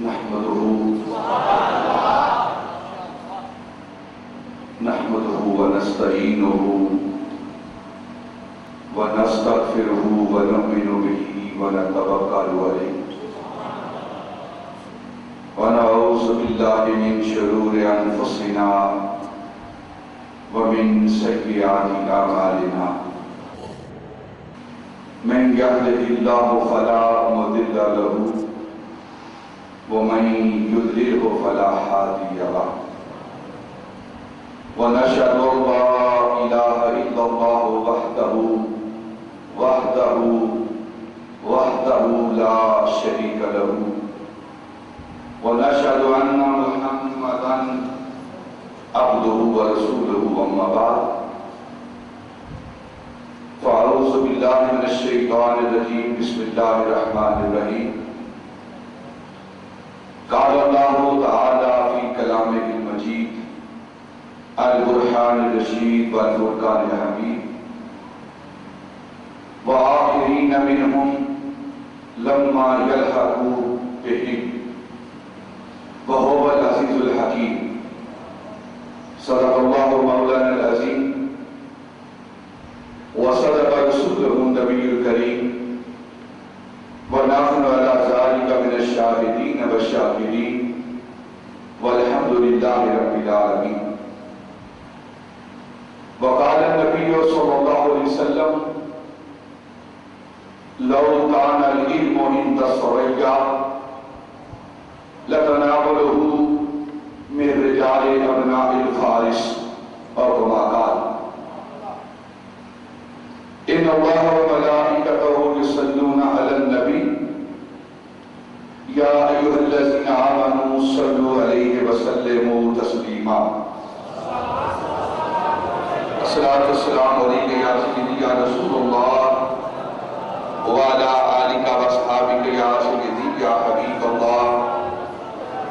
نحمده ونستعينه ونستغفره ونؤمن به ونتوكل عليه ونعوذ بالله من شرور أنفسنا ومن سيئات أعمالنا من يهده الله فلا مضل له ومن يضلله فلا هادي له ونشهد أن لا إله إلا الله وحده لا شريك له ونشهد أن محمدا عبده ورسوله أما بعد فأعوذ بالله من الشيطان الرجيم بسم الله الرحمن الرحيم قال الله تعالى في كلامه المجيد البرهان الرشيد والفرقان الحميد وآخرين منهم لما يلحقوا بهم وهو العزيز الحكيم صدق الله مولانا العظيم وصدق رسوله النبي الكريم ونحن على ذلك من الشاهدين والشاكرين والحمد لله رب العالمين وقال النبي صلى الله عليه وسلم لو كان العلم عند الثريا لتناوله من رجال أبناء الفارس أو كما قال إن الله وملائكته يصلون على النبي يا أيها الذين آمنوا صلوا عليه وسلموا تسليما الصلاة والسلام عليك يا سيدي يا رسول الله وعلى آلك وأصحابك يا سيدي يا حبيب الله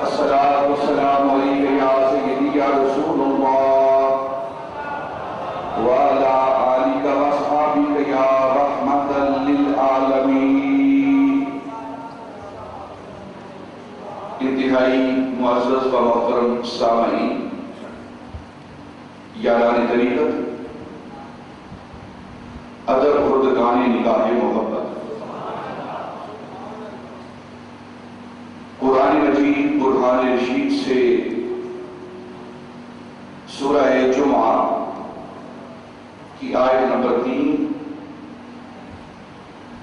الصلاة والسلام عليك يا سيدي يا رسول الله وعلى آلك وأصحابك يا رحمة للعالمين انتہائی معزز و محترم سامعین یاران طریقت ادب خردگان نگاہ محبت قرآن مجید برہان رشید سے سورہ جمعہ کی آیت نمبر 3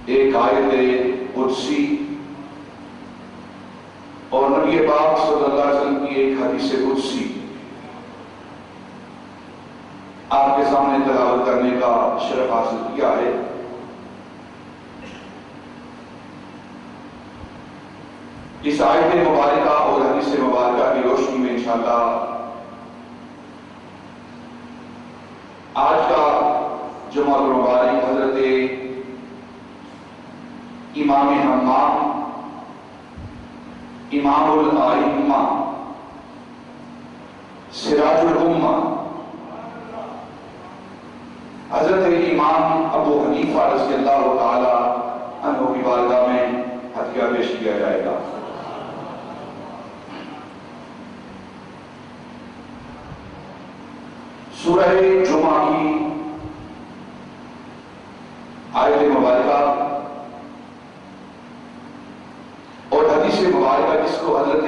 ایک آیت قدسی اور نبی پاک صلی اللہ علیہ وسلم کی ایک حدیث قدسی آپ کے سامنے تلاوت کرنے کا شرف حاصل کیا ہے۔ اس آیت مبارکہ اور حدیث مبارکہ کی روشنی میں انشاءاللہ آج کا جمعہ المبارک حضرت امام حمام امام الائمہ سراج الامہ حضرت امام ابو حنیفہ رضی اللہ تعالی عنہ کی بارگاہ میں ہدیہ پیش کیا جائے گا۔ سورہ جمعہ کی آیت مبارکہ اور حدیث مبارکہ جس کو حضرت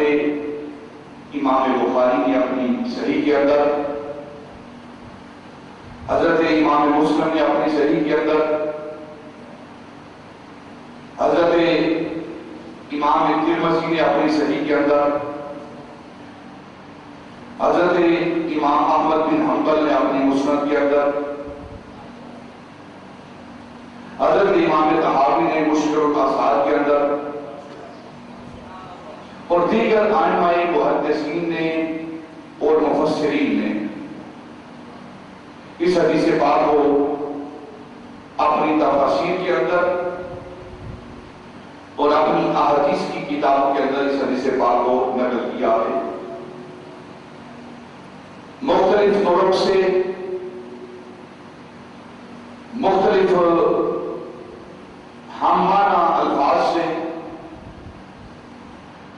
امام بخاری نے اپنی صحیح کے اندر، حضرت امام مسلم نے اپنی صحیح کے اندر، حضرت امام ترمذی نے اپنی صحیح کے اندر، حضرت امام احمد بن حنبل نے اپنی مسند کے اندر، حضرت امام طحاوی نے مشکل الآثار کے اندر اور دیگر ائمہ محدثین نے اور مفسرین نے اس حدیث پاک کو اپنی تفاسیر کے اندر اور اپنی احادیث کی کتاب کے اندر اس حدیث پاک کو نقل کیا ہے۔ مختلف طرق سے مختلف ہم معنی الفاظ سے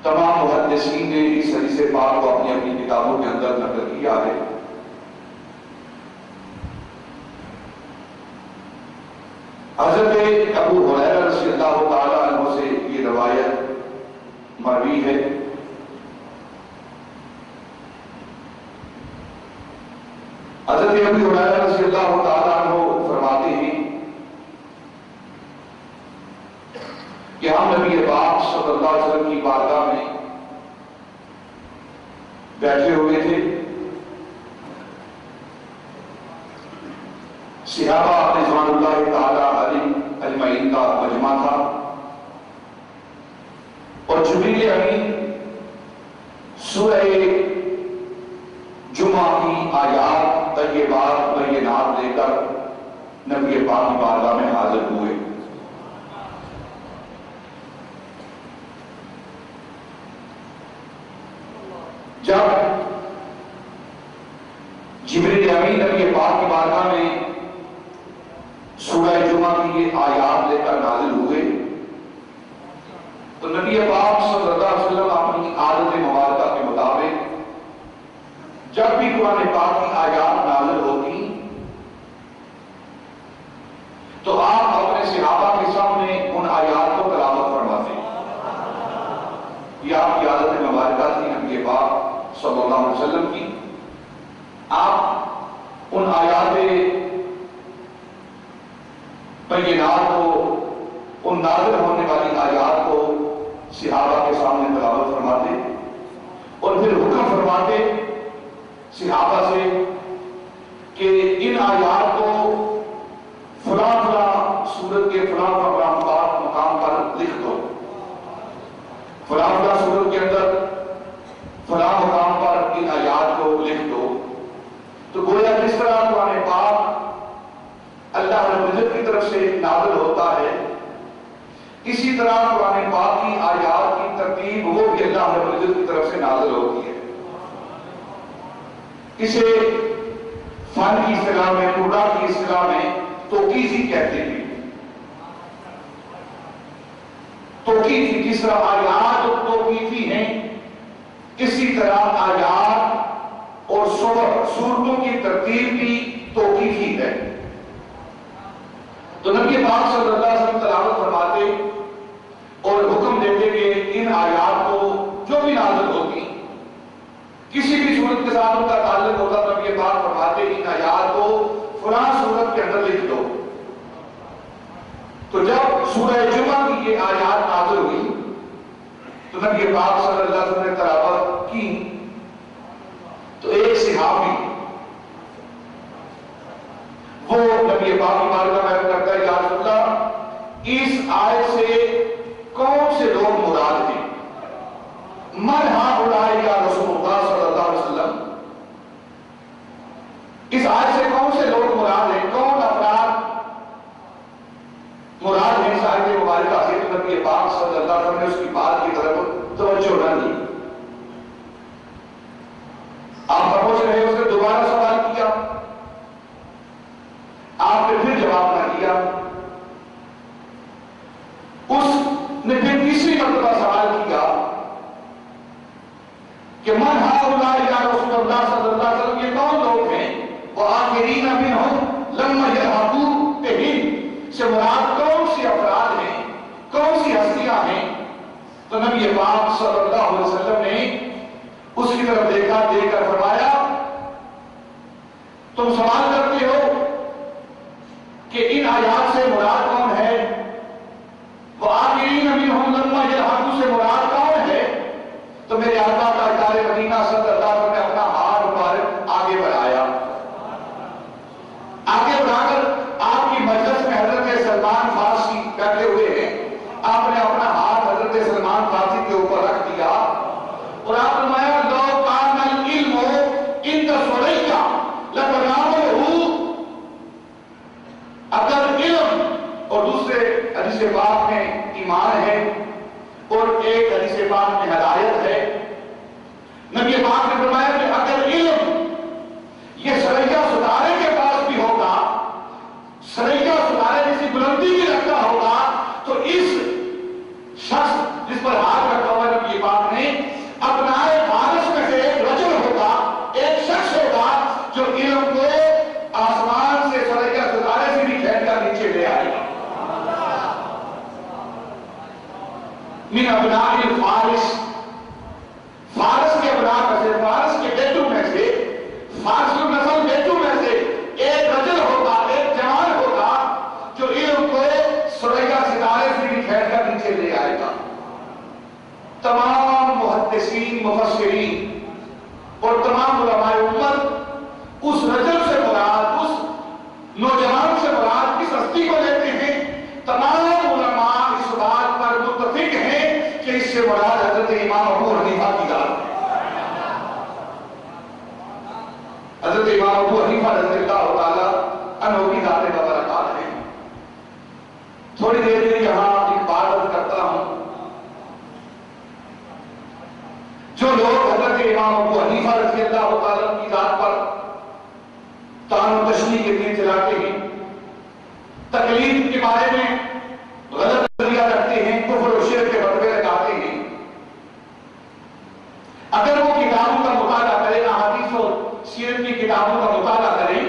تمام تمام محدثین نے اس حدیث پاک کو اپنی اپنی کتابوں کے اندر نقل کیا ہے۔ حضرت ابو ہریرہ رضی اللہ تعالی عنہ سے یہ روایت مروی ہے۔ حضرت ابو ہریرہ رضی اللہ تعالی عنہ فرماتے ہیں کہ ہم نبی پاک صلی اللہ علیہ وسلم کی بارگاہ میں بیٹھے ہوئے تھے، صحابہ رضوان اللہ تعالی علیہ اجمعین کا مجمع تھا، اور جبریل امین سورہ جمعہ کی آیات طیبات بینات لے کر نبی پاک کی بارگاہ میں حاضر ہوئے۔ جب جبریل امین نبی پاک کی بارگاہ میں سورہ جمعہ کی یہ آیات لے کر نازل ہوئے تو نبی پاک صلی اللہ علیہ وسلم اپنی عادت مبارکہ کے مطابق جب بھی قرآن پاک کی آیات نازل ہوتی تو آپ اپنے صحابہ کے سامنے ان آیات کو تلاوت فرماتے۔ یہ آپ کی عادت مبارکہ تھی نبی پاک صلی اللہ علیہ وسلم کی۔ آپ ان آیات بینات کو، ان نازل ہونے والی آیات کو صحابہ کے سامنے تلاوت فرماتے اور پھر حکم فرماتے صحابہ سے کہ ان آیات کو فلاں فلاں سورت کے فلاں فلاں مقام پر لکھ دو، فلاں فلاں سورت کے اندر فلاں مقام پر ان آیات کو لکھ دو۔ تو گویا جس طرح قرآن پاک اللہ رب العزت کی طرف سے نازل ہوتا ہے، اسی طرح قرآن پاک کی آیات کی ترتیب وہ بھی اللہ رب العزت کی طرف سے نازل ہوتی ہے۔ اسے فن کی اصطلاح میں، قرآن کی اصطلاح میں توقیفی کہتے ہیں۔ توقیفی، جس طرح آیات توقیفی ہیں اسی طرح آیات اور سورتوں کی ترتیب بھی توقیفی ہے۔ تو نبی پاک صلی اللہ علیہ وسلم تلاوت فرماتے اور حکم دیتے کہ ان آیات کو جو بھی نازل ہوتی، کسی بھی صورت کے ساتھ ان کا تعلق ہوتا، نبی پاک فرماتے ان آیات کو فلاں صورت کے اندر لکھ دو۔ تو جب سورہ جمعہ کی یہ آیات نازل ہوئی تو نبی پاک صلی اللہ علیہ وسلم نے تلاوت کی تو ایک صحابی وہ نبی پاک کی بارگاہ میں کرتا ہے، یا رسول اللہ اس آیت سے کون سے لوگ مراد ہیں؟ من ہؤلاء یا رسول اللہ صلی اللہ علیہ وسلم، اس آیت سے کون سے لوگ مراد ہیں، کون افراد مراد ہیں اس آیت مبارکہ سے؟ تو نبی پاک صلی اللہ علیہ وسلم نے اس کی بات کی طرف توجہ نہ دی۔ آپ خاموش رہے، اس نے دوبارہ سوال کیا، آپ نے پھر جواب نہ دیا، اس نے پھر تیسری مرتبہ سوال کیا کہ من ہؤلاء یا رسول اللہ صلی اللہ علیہ وسلم، یہ کون لوگ ہیں؟ وآخرین منہم لما یلحقوا بہم، سے مراد کون سی افراد ہیں، کون سی ہستیاں ہیں؟ تو نبی پاک صلی اللہ علیہ وسلم نے اس کی طرف دیکھا، دیکھ کر فرمایا تم سوال کرتے ہو کہ ان آیات سے مراد کون ہے، وآخرین منہم لما یلحقوا سے مراد کون ہے؟ تو میرے آقا تاجدار مدینہ صلی اللہ علیہ وسلم نے اپنا ہاتھ مبارک آگے بڑھایا، آگے بڑھا کر آپ کی مجلس میں حضرت سلمان فارسی بیٹھے ہوئے ہیں، آپ نے اپنا ہاتھ حضرت سلمان فارسی کے اوپر رکھ دیا اور آپ نے فرمایا لو کان العلم عند ثریا لتناولہ، اگر علم، اور دوسرے حدیث پاک میں ایمان ہے اور ایک حدیث پاک میں ہدایت ہے، نبی پاک نے فرمایا کہ اگر علم یہ سریا ستارے کے پاس بھی ہوگا، سریا ستارے جیسی بلندی بھی رکھتا ہوگا، تو اس شخص جس پر ہاتھ رکھا ہوا نبی پاک نے ابناء الفارس، فارس کے ابناء میں سے، فارس کے بیٹوں میں سے، فارس النسل بیٹوں میں سے ایک رجل ہوگا، ایک جوان ہوگا جو علم کو ثریا ستارے سے بھی کھینچ کر نیچے لے آئے گا۔ تمام محدثین، مفسرین اور تمام علماء امت اس رجل سے مراد، اس نوجوان سے مراد کس ہستی کو لیتے ہیں؟ تمام علماء اس بات پر متفق ہیں کہ اس سے مراد حضرت امام ابو حنیفہ کی ذات ہے۔ حضرت امام ابو حنیفہ رضی اللہ تعالیٰ عنہ کی ذات بابرکات ہے۔ تھوڑی دیر کے یہاں ایک بات عرض کرتا ہوں، جو لوگ حضرت امام ابو حنیفہ رضی اللہ تعالیٰ کی ذات پر طعن و تشنیع کے دین چلاتے ہیں، تکلیف کے بارے میں غلط نظریہ رکھتے ہیں، کفر و شرک کے فتوے لگاتے ہیں، اگر وہ کتابوں کا مطالعہ کریں، احادیث اور سیرت کی کتابوں کا مطالعہ کریں،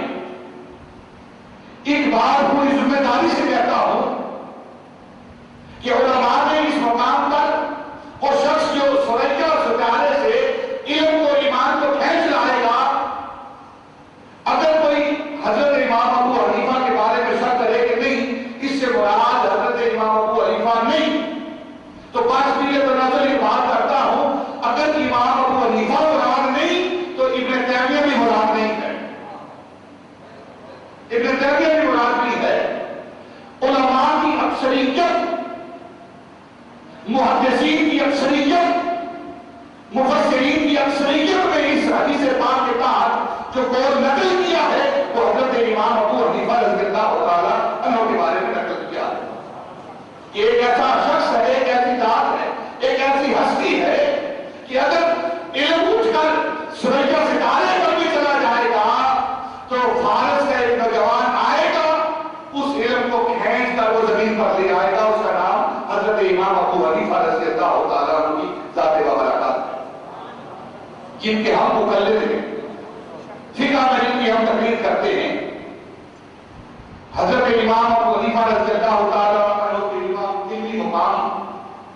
ایک بار پوری ذمہ داری سے کہتا ہوں کہ علماء نے اس مقام پر وہ شخص جو ثریا اور ستارے سے علم کو، ایمان کو کھینچ لائے گا، اگر کوئی حضرت امام ابو حنیفہ کے بارے میں شک کرے کہ نہیں اس سے مراد حضرت امام ابو حنیفہ نہیں، تو بس بھی یہ تنازل یہ بات کرتا ہوں، اگر امام ابو حنیفہ مراد نہیں تو ابن تیمیہ بھی مراد نہیں ہے، ابن تیمیہ بھی مراد نہیں ہے۔ علماء کی اکثریت، محدثین کی اکثریت، مفسرین کی اکثریت میں اس حدیث پاک کے تحت جو قول نقل کیا ہے وہ حضرت امام ابو حنیفہ رضی اللہ تعالیٰ عنہ کے بارے میں نقل کیا ہے۔ یہ ایک ایسا شخص ہے، ایک ایسی ذات ہے، ایک ایسی ہستی ہے کہ اگر علم اٹھ کر ثریا ستارے پر بھی چلا جائے گا تو فارس کا ایک نوجوان آئے گا، اس علم کو کھینچ کر وہ زمین پر لے آئے گا، اس کا نام حضرت امام ابو حنیفہ رضی اللہ تعالیٰ عنہ کی ذات بابرکات ہے، جن کے ہم مقلد ہیں، فقہ میں جن کی ہم تقلید کرتے ہیں۔ حضرت امام ابو حنیفہ رضی اللہ تعالیٰ عنہ کے علمی مقام،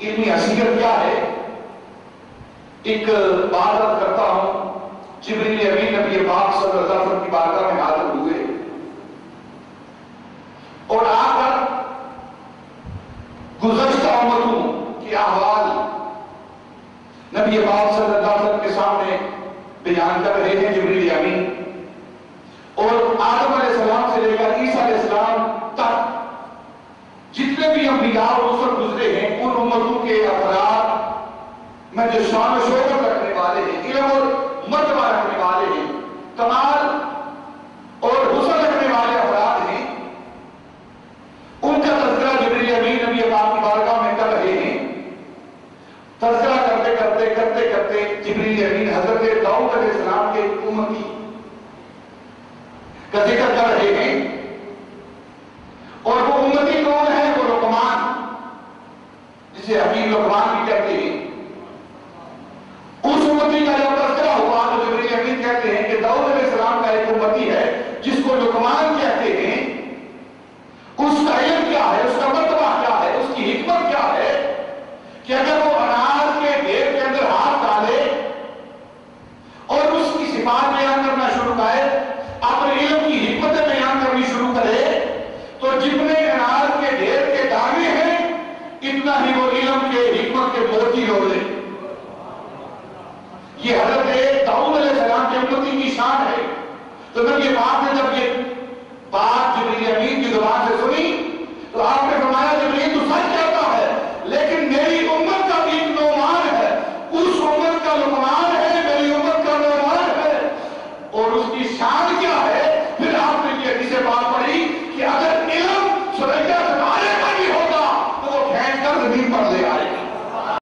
علمی حیثیت کیا ہے؟ ایک بات عرض کرتا ہوں، جبریل امین نبی پاک صلی اللہ علیہ وسلم کی بارگاہ میں حاضر ہوئے اور آ کر گزشتہ امتوں کی احوال نبی پاک صلی اللہ علیہ وسلم کے سامنے بیان کر رہے ہیں جبریل امین، اور آدم علیہ السلام سے لے کر عیسیٰ علیہ السلام تک جتنے بھی انبیاء اور رسل گزرے ہیں ان امتوں کے افراد میں جو شان و شوکت رکھنے والے ہیں، علم اور مرتبہ رکھنے والے ہیں، کمال اور حسن رکھنے والے افراد ہیں، ان کا تذکرہ جبریل امین نبی پاک کی بارگاہ میں کر رہے ہیں۔ تذکرہ کرتے کرتے کرتے کرتے جبریل امین حضرت داؤد علیہ السلام کے امتی کا ذکر کر رہے ہیں، اور وہ امتی کون ہے؟ وہ لقمان، جسے حکیم لقمان بھی کہتے ہیں، اس امتی کا جب تذکرہ ہوا تو جبریل امین کہتے ہیں کہ داؤد علیہ السلام کا ایک امتی ہے جس کو لقمان کہتے ہیں، اس کا علم کیا ہے، اس کا مرتبہ کیا ہے، اس کی حکمت کیا ہے کہ اگر وہ اناج کے ڈھیر کے اندر ہاتھ ڈالے اور اس کی صفات بیان کر